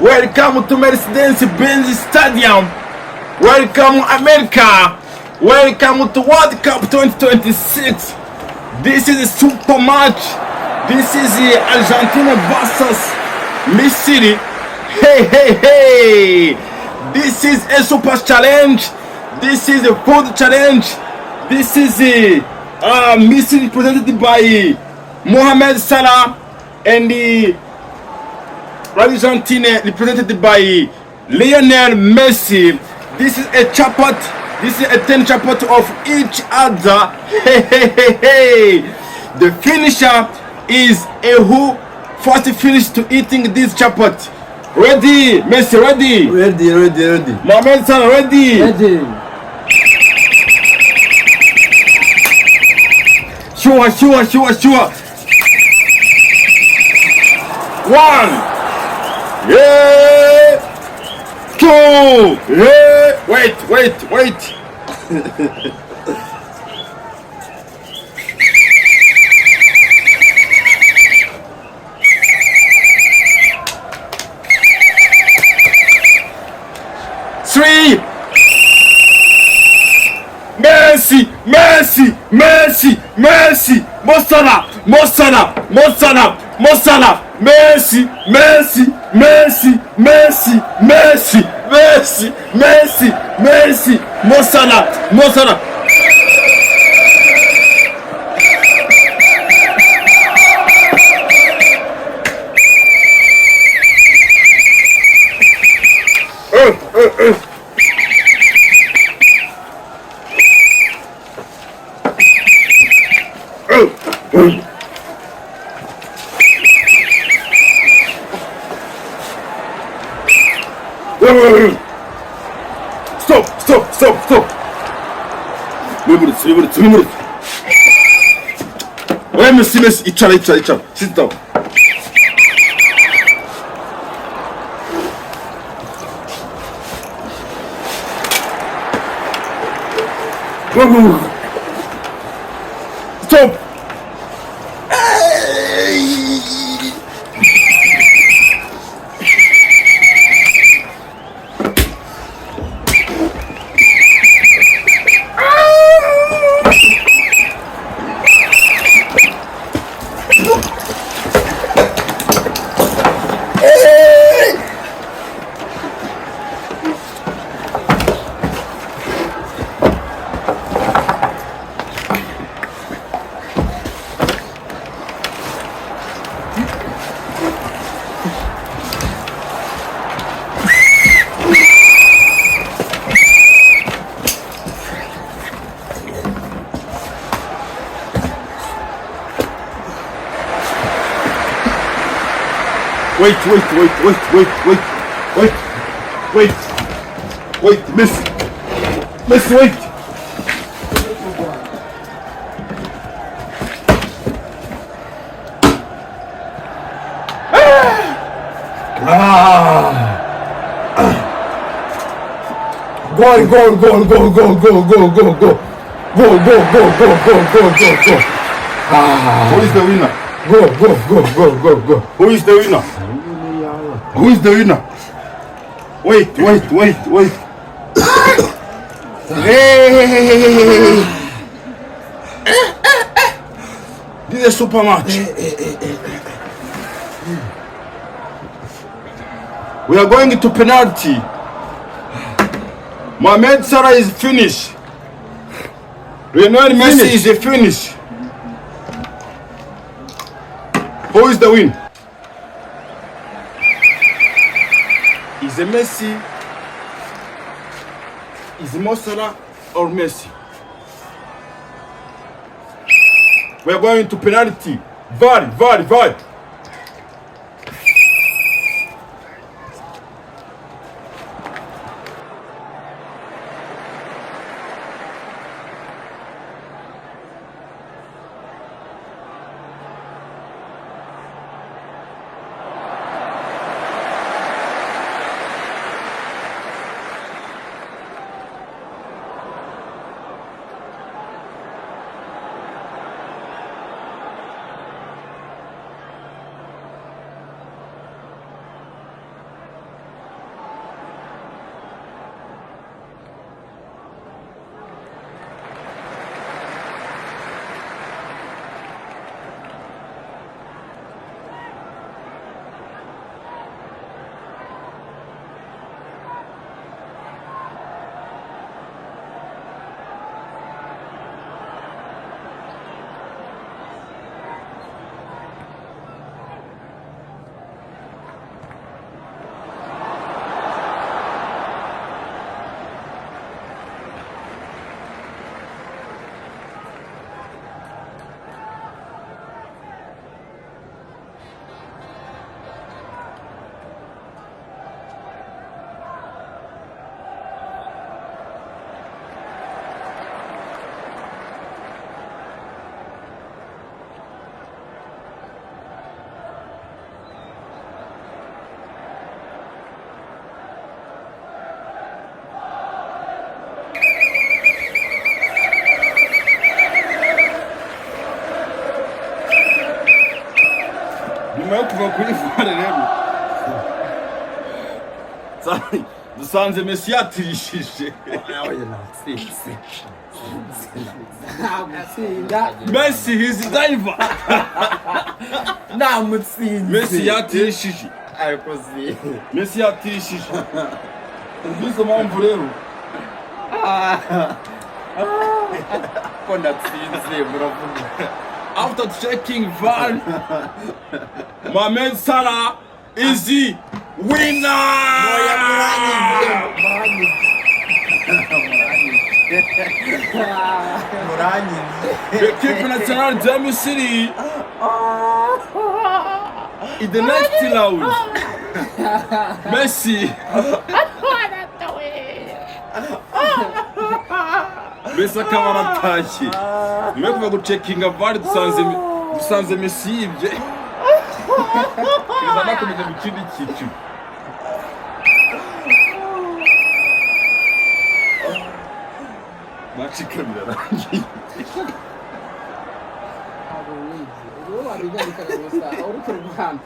Welcome to Mercedes-Benz Stadium. Welcome America. Welcome to World Cup 2026. This is a super match. This is the Argentina versus MESSI. Hey. This is a super challenge. This is a food challenge. This is the MESSI represented by Mohamed Salah and the Argentina represented by Lionel Messi. This is a chapter. This is a 10 chapter of each other. Hey. The finisher is a who first finished to eating this chapter. Ready, Messi, ready? Ready. Mohamed Salah, ready? Ready. Sure. 1, yeah, 2, yeah. Wait. 3. Messi. Mo Salah. Messi. Mo Salah. Stop. 3 minutes. Wait, Messi, icara. Sit down. Stop. Wait, Messi, wait. Goal. Who is the winner? Go. Who is the winner? Wait. Hey. This is a super match. We are going to penalty. Mohamed Salah is finished. Lionel Messi is a finish. Who is the win? Is it Messi? Is it Mo Salah or Messi? We are going to penalty. VAR. nyuma yo kuva kuri vare rero dusanze Messi yatirishije. Messi his diver. Messi yatirishije. Messi yatirishije. Bizo mpamvu rero. After checking VAR, Mohamed Salah is the winner! L'équipe nationale de Misiri in the next round. Messi. Messi akaba aratashye. Nyuma yo kuva gucekinga VAR dusanze Messi yibye. Kizana kumenya mu kindi cyiciro. Machikamira rangi. Abo wizi. Uwo wabijya bikagarusa. Urukuru rwanda.